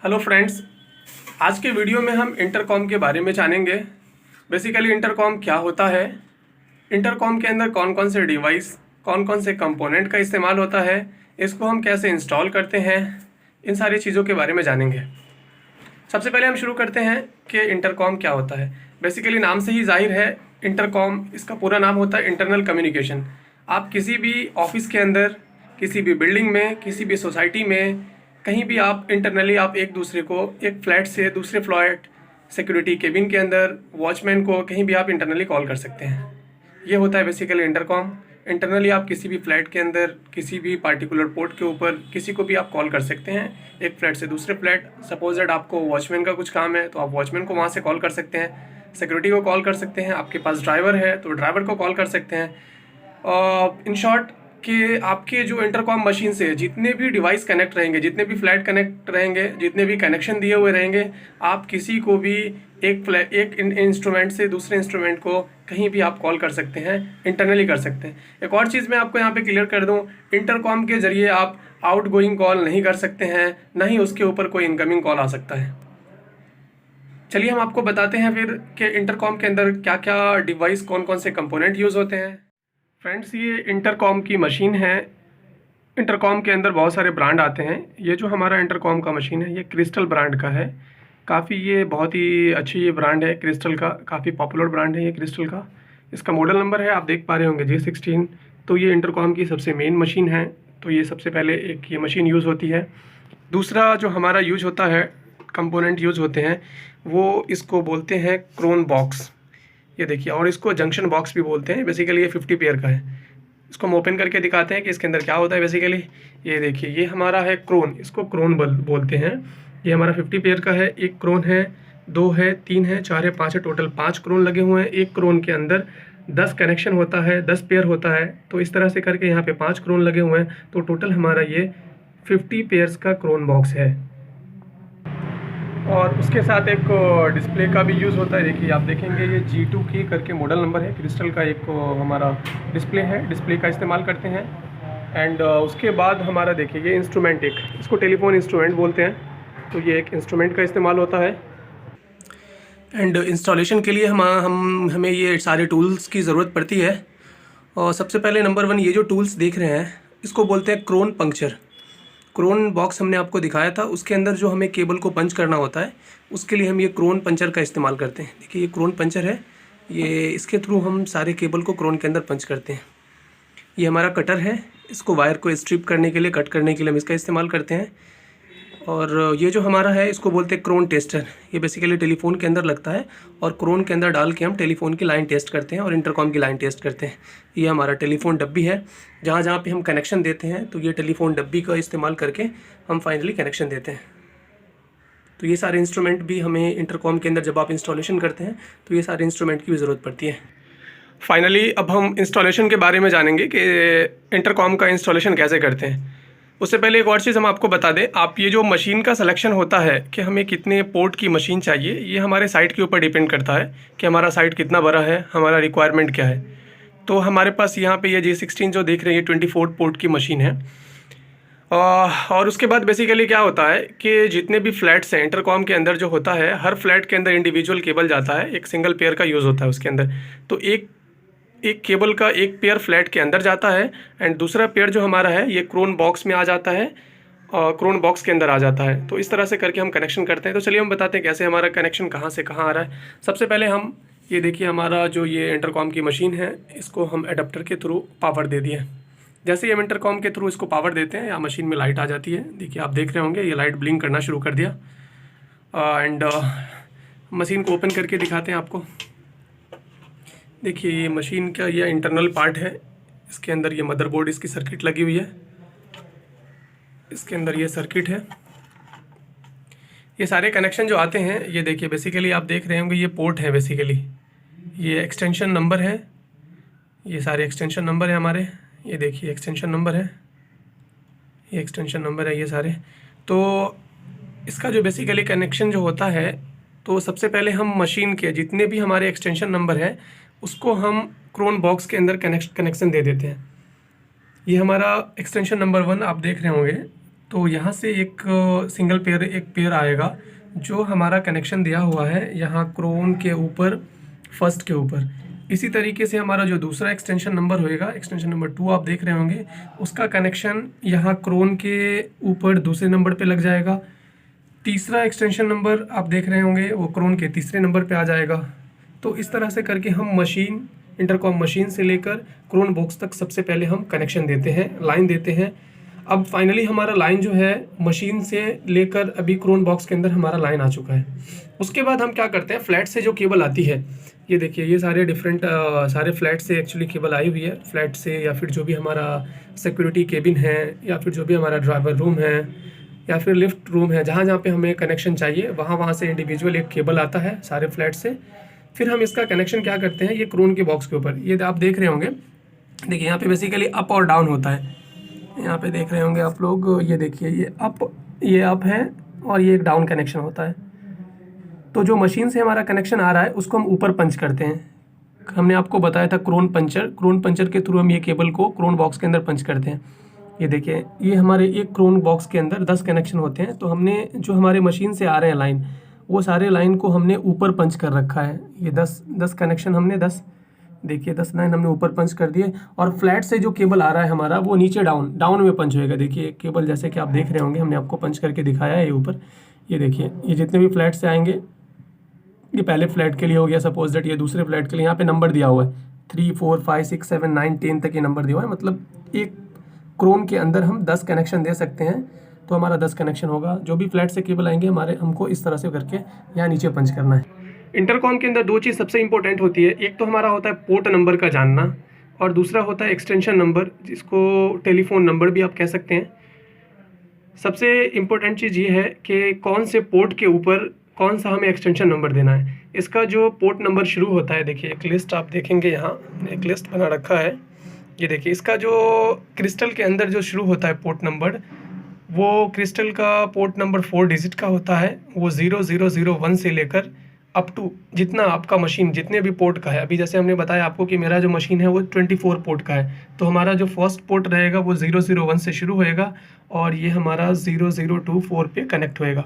Hello friends, आज के video में हम इंटरकॉम के बारे में जानेंगे। बेसिकली इंटरकॉम क्या होता है, इंटरकॉम के अंदर कौन कौन से डिवाइस, कौन कौन से कंपोनेंट का इस्तेमाल होता है, इसको हम कैसे इंस्टॉल करते हैं, इन सारी चीज़ों के बारे में जानेंगे। सबसे पहले हम शुरू करते हैं कि इंटरकॉम क्या होता है। बेसिकली नाम से ही जाहिर है, इंटरकॉम इसका पूरा नाम होता है इंटरनल कम्युनिकेशन। आप किसी भी ऑफिस के अंदर, किसी भी बिल्डिंग में, किसी भी सोसाइटी में, कहीं भी आप इंटरनली आप एक दूसरे को एक फ्लैट से दूसरे फ्लैट, सिक्योरिटी केबिन के अंदर, वॉचमैन को कहीं भी आप इंटरनली कॉल कर सकते हैं। ये होता है बेसिकली इंटरकॉम। इंटरनली आप किसी भी फ्लैट के अंदर, किसी भी पार्टिकुलर पोर्ट के ऊपर किसी को भी आप कॉल कर सकते हैं, एक फ्लैट से दूसरे फ्लैट। सपोज दैट आपको वॉचमैन का कुछ काम है तो आप वॉचमैन को वहाँ से कॉल कर सकते हैं, सिक्योरिटी को कॉल कर सकते हैं, आपके पास ड्राइवर है तो ड्राइवर को कॉल कर सकते हैं। इन शॉर्ट कि आपके जो इंटरकॉम मशीन से जितने भी डिवाइस कनेक्ट रहेंगे, जितने भी फ्लैट कनेक्ट रहेंगे, जितने भी कनेक्शन दिए हुए रहेंगे, आप किसी को भी एक इंस्ट्रूमेंट से दूसरे इंस्ट्रूमेंट को कहीं भी आप कॉल कर सकते हैं, इंटरनली कर सकते हैं। एक और चीज़ मैं आपको यहाँ पे क्लियर कर दूँ, इंटरकॉम के ज़रिए आप आउटगोइंग कॉल नहीं कर सकते हैं, ना ही उसके ऊपर कोई इनकमिंग कॉल आ सकता है। चलिए हम आपको बताते हैं फिर कि इंटरकॉम के अंदर क्या क्या डिवाइस, कौन कौन से कंपोनेंट यूज़ होते हैं। फ्रेंड्स, ये इंटरकॉम की मशीन है। इंटरकॉम के अंदर बहुत सारे ब्रांड आते हैं। ये जो हमारा इंटरकॉम का मशीन है, ये क्रिस्टल ब्रांड का है। काफ़ी ये बहुत ही अच्छी ये ब्रांड है क्रिस्टल का, काफ़ी पॉपुलर ब्रांड है ये क्रिस्टल का। इसका मॉडल नंबर है, आप देख पा रहे होंगे, J16। तो ये इंटरकॉम की सबसे मेन मशीन है। तो ये सबसे पहले एक ये मशीन यूज़ होती है। दूसरा जो हमारा यूज होता है, कंपोनेंट यूज़ होते हैं, वो इसको बोलते हैं क्रोन बॉक्स। ये देखिए, और इसको जंक्शन बॉक्स भी बोलते हैं। बेसिकली ये 50 पेयर का है। इसको हम ओपन करके दिखाते हैं कि इसके अंदर क्या होता है। बेसिकली ये देखिए, ये हमारा है क्रोन, इसको क्रोन बोलते हैं। ये हमारा 50 पेयर का है। एक क्रोन है, 2 है, 3 है, 4 है, 5 है, टोटल 5 क्रोन लगे हुए हैं। एक क्रोन के अंदर 10 कनेक्शन होता है, 10 पेयर होता है। तो इस तरह से करके यहाँ पे 5 क्रोन लगे हुए हैं। तो टोटल हमारा ये 50 पेयर्स का क्रोन बॉक्स है। और उसके साथ एक डिस्प्ले का भी यूज़ होता है। देखिए, आप देखेंगे ये G2 की करके मॉडल नंबर है, क्रिस्टल का एक हमारा डिस्प्ले है, डिस्प्ले का इस्तेमाल करते हैं। एंड उसके बाद हमारा देखिए ये इंस्ट्रूमेंट, एक इसको टेलीफोन इंस्ट्रूमेंट बोलते हैं। तो ये एक इंस्ट्रूमेंट का इस्तेमाल होता है। एंड इंस्टॉलेशन के लिए हमें ये सारे टूल्स की ज़रूरत पड़ती है। और सबसे पहले नंबर 1, ये जो टूल्स देख रहे हैं इसको बोलते हैं क्रोन पंक्चर। क्रोन बॉक्स हमने आपको दिखाया था, उसके अंदर जो हमें केबल को पंच करना होता है, उसके लिए हम ये क्रोन पंचर का इस्तेमाल करते हैं। देखिए, ये क्रोन पंचर है, ये इसके थ्रू हम सारे केबल को क्रोन के अंदर पंच करते हैं। ये हमारा कटर है, इसको वायर को स्ट्रिप करने के लिए, कट करने के लिए हम इसका इस्तेमाल करते हैं। और ये जो हमारा है इसको बोलते हैं क्रोन टेस्टर। ये बेसिकली टेलीफोन के अंदर लगता है और क्रोन के अंदर डाल के हम टेलीफोन की लाइन टेस्ट करते हैं और इंटरकॉम की लाइन टेस्ट करते हैं। ये हमारा टेलीफोन डब्बी है, जहाँ जहाँ पे हम कनेक्शन देते हैं तो ये टेलीफोन डब्बी का इस्तेमाल करके हम फाइनली कनेक्शन देते हैं। तो ये सारे इंस्ट्रूमेंट भी हमें इंटरकॉम के अंदर जब आप इंस्टॉलेशन करते हैं तो ये सारे इंस्ट्रूमेंट की भी ज़रूरत पड़ती है। फाइनली अब हम इंस्टॉलेशन के बारे में जानेंगे कि इंटरकॉम का इंस्टॉलेशन कैसे करते हैं। उससे पहले एक और चीज़ हम आपको बता दें, आप ये जो मशीन का सिलेक्शन होता है कि हमें कितने पोर्ट की मशीन चाहिए, ये हमारे साइट के ऊपर डिपेंड करता है कि हमारा साइट कितना बड़ा है, हमारा रिक्वायरमेंट क्या है। तो हमारे पास यहाँ पे ये J16 जो देख रहे हैं, ये 24 पोर्ट की मशीन है। और उसके बाद बेसिकली क्या होता है कि जितने भी फ्लैट्स हैं इंटरकॉम के अंदर जो होता है, हर फ्लैट के अंदर इंडिविजुअल केबल जाता है, एक सिंगल पेयर का यूज़ होता है उसके अंदर। तो एक केबल का एक पेयर फ्लैट के अंदर जाता है एंड दूसरा पेयर जो हमारा है ये क्रोन बॉक्स में आ जाता है और क्रोन बॉक्स के अंदर आ जाता है। तो इस तरह से करके हम कनेक्शन करते हैं। तो चलिए हम बताते हैं कैसे हमारा कनेक्शन कहाँ से कहाँ आ रहा है। सबसे पहले हम ये देखिए, हमारा जो ये इंटरकॉम की मशीन है, इसको हम एडाप्टर के थ्रू पावर दे दिए। जैसे ही हम इंटरकॉम के थ्रू इसको पावर देते हैं, या मशीन में लाइट आ जाती है। देखिए, आप देख रहे होंगे ये लाइट ब्लिंक करना शुरू कर दिया। एंड मशीन को ओपन करके दिखाते हैं आपको। देखिए, ये मशीन का ये इंटरनल पार्ट है। इसके अंदर ये मदरबोर्ड, इसकी सर्किट लगी हुई है। इसके अंदर ये सर्किट है। ये सारे कनेक्शन जो आते हैं, ये देखिए बेसिकली आप देख रहे होंगे ये पोर्ट है। बेसिकली ये एक्सटेंशन नंबर है, ये सारे एक्सटेंशन नंबर है हमारे। ये देखिए एक्सटेंशन नंबर है, ये एक्सटेंशन नंबर है ये सारे। तो इसका जो बेसिकली कनेक्शन जो होता है, तो सबसे पहले हम मशीन के जितने भी हमारे एक्सटेंशन नंबर है उसको हम क्रोन बॉक्स के अंदर कनेक्शन दे देते हैं। ये हमारा एक्सटेंशन नंबर 1 आप देख रहे होंगे, तो यहाँ से एक सिंगल पेयर एक पेयर आएगा जो हमारा कनेक्शन दिया हुआ है यहाँ क्रोन के ऊपर, फर्स्ट के ऊपर। इसी तरीके से हमारा जो दूसरा एक्सटेंशन नंबर होएगा, एक्सटेंशन नंबर 2 आप देख रहे होंगे, उसका कनेक्शन यहाँ क्रोन के ऊपर दूसरे नंबर पे लग जाएगा। तीसरा एक्सटेंशन नंबर आप देख रहे होंगे वो क्रोन के तीसरे नंबर पे आ जाएगा। तो इस तरह से करके हम मशीन, इंटरकॉम मशीन से लेकर क्रोन बॉक्स तक सबसे पहले हम कनेक्शन देते हैं, लाइन देते हैं। अब फाइनली हमारा लाइन जो है मशीन से लेकर अभी क्रोन बॉक्स के अंदर हमारा लाइन आ चुका है। उसके बाद हम क्या करते हैं, फ्लैट से जो केबल आती है, ये देखिए ये सारे डिफरेंट सारे फ्लैट से एक्चुअली केबल आई हुई है, फ्लैट से या फिर जो भी हमारा सिक्योरिटी केबिन है या फिर जो भी हमारा ड्राइवर रूम है या फिर लिफ्ट रूम है, जहाँ जहाँ पे हमें कनेक्शन चाहिए वहाँ से इंडिविजुअल एक केबल आता है सारे फ्लैट से। फिर हम इसका कनेक्शन क्या करते हैं, ये क्रोन के बॉक्स के ऊपर, ये आप देख रहे होंगे, देखिए यहाँ पे बेसिकली अप और डाउन होता है। यहाँ पे देख रहे होंगे आप लोग, ये देखिए ये अप है और ये एक डाउन कनेक्शन होता है। तो जो मशीन से हमारा कनेक्शन आ रहा है उसको हम ऊपर पंच करते हैं। हमने आपको बताया था क्रोन पंचर के थ्रू हम ये केबल को क्रोन बॉक्स के अंदर पंच करते हैं। ये देखिए ये हमारे एक क्रोन बॉक्स के अंदर 10 कनेक्शन होते हैं। तो हमने जो हमारे मशीन से आ रहे हैं लाइन, वो सारे लाइन को हमने ऊपर पंच कर रखा है। ये 10 कनेक्शन हमने 10 लाइन हमने ऊपर पंच कर दिए। और फ्लैट से जो केबल आ रहा है हमारा वो नीचे डाउन में पंच होएगा। देखिए केबल जैसे कि आप देख रहे होंगे, हमने आपको पंच करके दिखाया है ये ऊपर। ये देखिए ये जितने भी फ्लैट से आएंगे, ये पहले फ्लैट के लिए हो गया, सपोज दैट ये दूसरे फ्लैट के लिए, यहाँ पे नंबर दिया हुआ है 3 4 5 6 7 9 10 तक ये नंबर दिया हुआ है। मतलब एक क्रोन के अंदर हम 10 कनेक्शन दे सकते हैं। तो हमारा 10 कनेक्शन होगा। जो भी फ्लैट से केबल आएंगे हमको इस तरह से करके यहाँ नीचे पंच करना है। इंटरकॉम के अंदर दो चीज़ सबसे इंपॉर्टेंट होती है, एक तो हमारा होता है पोर्ट नंबर का जानना और दूसरा होता है एक्सटेंशन नंबर, जिसको टेलीफोन नंबर भी आप कह सकते हैं। सबसे इम्पोर्टेंट चीज़ ये है कि कौन से पोर्ट के ऊपर कौन सा हमें एक्सटेंशन नंबर देना है। इसका जो पोर्ट नंबर शुरू होता है, देखिए एक लिस्ट आप देखेंगे, यहाँ एक लिस्ट बना रखा है। ये देखिए इसका जो क्रिस्टल के अंदर जो शुरू होता है पोर्ट नंबर, वो क्रिस्टल का पोर्ट नंबर 4 डिजिट का होता है। वो 0001 से लेकर अप टू जितना आपका मशीन जितने भी पोर्ट का है। अभी जैसे हमने बताया आपको कि मेरा जो मशीन है वो 24 पोर्ट का है, तो हमारा जो फर्स्ट पोर्ट रहेगा वो 001 से शुरू होएगा और ये हमारा 0024 पे कनेक्ट होएगा।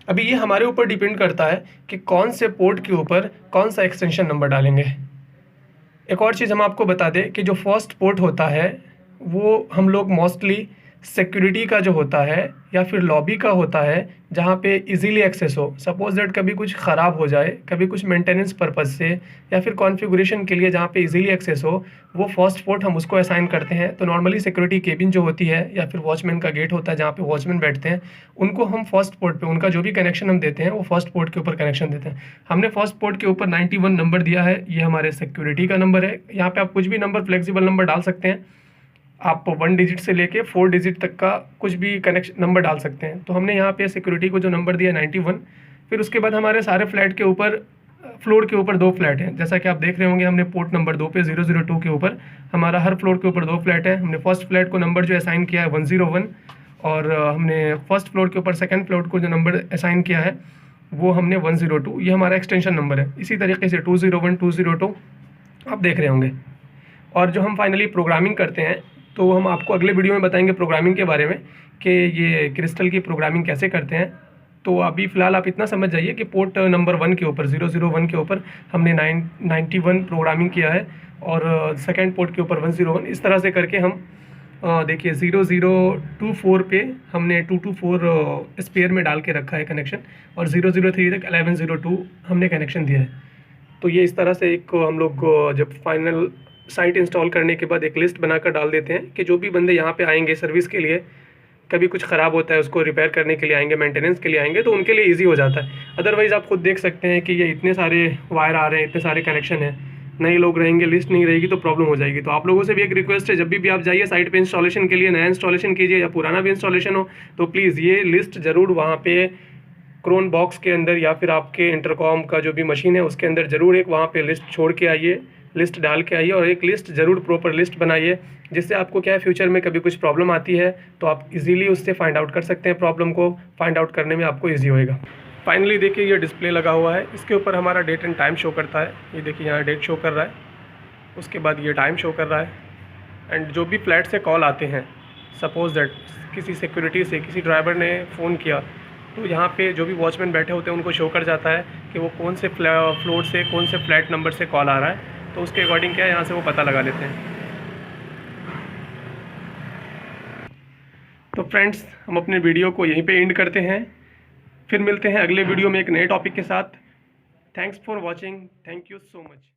अभी ये हमारे ऊपर डिपेंड करता है कि कौन से पोर्ट के ऊपर कौन सा एक्सटेंशन नंबर डालेंगे। एक और चीज़ हम आपको बता दें कि जो फर्स्ट पोर्ट होता है वो हम लोग मोस्टली सिक्योरिटी का जो होता है या फिर लॉबी का होता है, जहाँ पे इजीली एक्सेस हो। सपोज दैट कभी कुछ ख़राब हो जाए, कभी कुछ मेंटेनेंस पर्पज़ से या फिर कॉन्फ़िगरेशन के लिए जहाँ पे इजीली एक्सेस हो, वो फर्स्ट पोर्ट हम उसको असाइन करते हैं। तो नॉर्मली सिक्योरिटी केबिन जो होती है या फिर वॉचमैन का गेट होता है जहाँ पे वॉचमैन बैठते हैं, उनको हम फर्स्ट पोर्ट पे उनका जो भी कनेक्शन हम देते हैं वो फर्स्ट पोर्ट के ऊपर कनेक्शन देते हैं। हमने फर्स्ट पोर्ट के ऊपर 91 नंबर दिया है, ये हमारे सिक्योरिटी का नंबर है। यहाँ पर आप कुछ भी नंबर, फ्लेक्सिबल नंबर डाल सकते हैं। आप 1 डिजिट से लेके 4 डिजिट तक का कुछ भी कनेक्शन नंबर डाल सकते हैं। तो हमने यहाँ पे सिक्योरिटी को जो नंबर दिया 91। फिर उसके बाद हमारे सारे फ्लैट के ऊपर, फ्लोर के ऊपर 2 फ्लैट हैं, जैसा कि आप देख रहे होंगे। हमने पोर्ट नंबर 2 पे 002 के ऊपर हमारा हर फ्लोर के ऊपर 2 फ्लैट है। हमने फर्स्ट फ्लैट को नंबर जो असाइन किया है 101 और हमने फर्स्ट फ्लोर के ऊपर सेकेंड फ्लोर को जो नंबर असाइन किया है वो हमने 102। ये हमारा एक्सटेंशन नंबर है। इसी तरीके से 201 202 आप देख रहे होंगे। और जो हम फाइनली प्रोग्रामिंग करते हैं, तो हम आपको अगले वीडियो में बताएंगे प्रोग्रामिंग के बारे में कि ये क्रिस्टल की प्रोग्रामिंग कैसे करते हैं। तो अभी फ़िलहाल आप इतना समझ जाइए कि पोर्ट नंबर 1 के ऊपर 001 के ऊपर हमने 91 प्रोग्रामिंग किया है और सेकंड पोर्ट के ऊपर 101। इस तरह से करके हम देखिए 0024 पे हमने 224 स्पेयर में डाल के रखा है कनेक्शन और 003 तक 1102 हमने कनेक्शन दिया है। तो ये इस तरह से एक हम लोग जब फाइनल साइट इंस्टॉल करने के बाद एक लिस्ट बनाकर डाल देते हैं कि जो भी बंदे यहाँ पे आएंगे सर्विस के लिए, कभी कुछ ख़राब होता है उसको रिपेयर करने के लिए आएंगे, मेंटेनेंस के लिए आएंगे, तो उनके लिए इजी हो जाता है। अदरवाइज़ आप खुद देख सकते हैं कि ये इतने सारे वायर आ रहे हैं, इतने सारे कनेक्शन हैं, नए लोग रहेंगे, लिस्ट नहीं रहेगी तो प्रॉब्लम हो जाएगी। तो आप लोगों से भी एक रिक्वेस्ट है, जब भी आप जाइए साइट पे इंस्टॉलेशन के लिए, नया इंस्टॉलेशन कीजिए या पुराना भी इंस्टॉलेशन हो, तो प्लीज़ ये लिस्ट ज़रूर वहाँ पे क्रोन बॉक्स के अंदर या फिर आपके इंटरकॉम का जो भी मशीन है उसके अंदर ज़रूर एक वहाँ पे लिस्ट छोड़ के आइए, लिस्ट डाल के आइए और एक लिस्ट ज़रूर प्रॉपर लिस्ट बनाइए, जिससे आपको क्या है फ्यूचर में कभी कुछ प्रॉब्लम आती है तो आप इजीली उससे फाइंड आउट कर सकते हैं। प्रॉब्लम को फाइंड आउट करने में आपको ईजी होएगा। फाइनली देखिए ये डिस्प्ले लगा हुआ है, इसके ऊपर हमारा डेट एंड टाइम शो करता है। ये देखिए यहाँ डेट शो कर रहा है, उसके बाद ये टाइम शो कर रहा है। एंड जो भी फ्लैट से कॉल आते हैं सपोज़ दैट किसी सिक्योरिटी से किसी ड्राइवर ने फ़ोन किया, तो यहाँ पे जो भी वॉचमैन बैठे होते हैं उनको शो कर जाता है कि वो कौन से फ्लोर से, कौन से फ्लैट नंबर से कॉल आ रहा है। तो उसके अकॉर्डिंग क्या है, यहाँ से वो पता लगा लेते हैं। तो फ्रेंड्स, हम अपने वीडियो को यहीं पे एंड करते हैं। फिर मिलते हैं अगले वीडियो में एक नए टॉपिक के साथ। Thanks for watching. Thank you so much.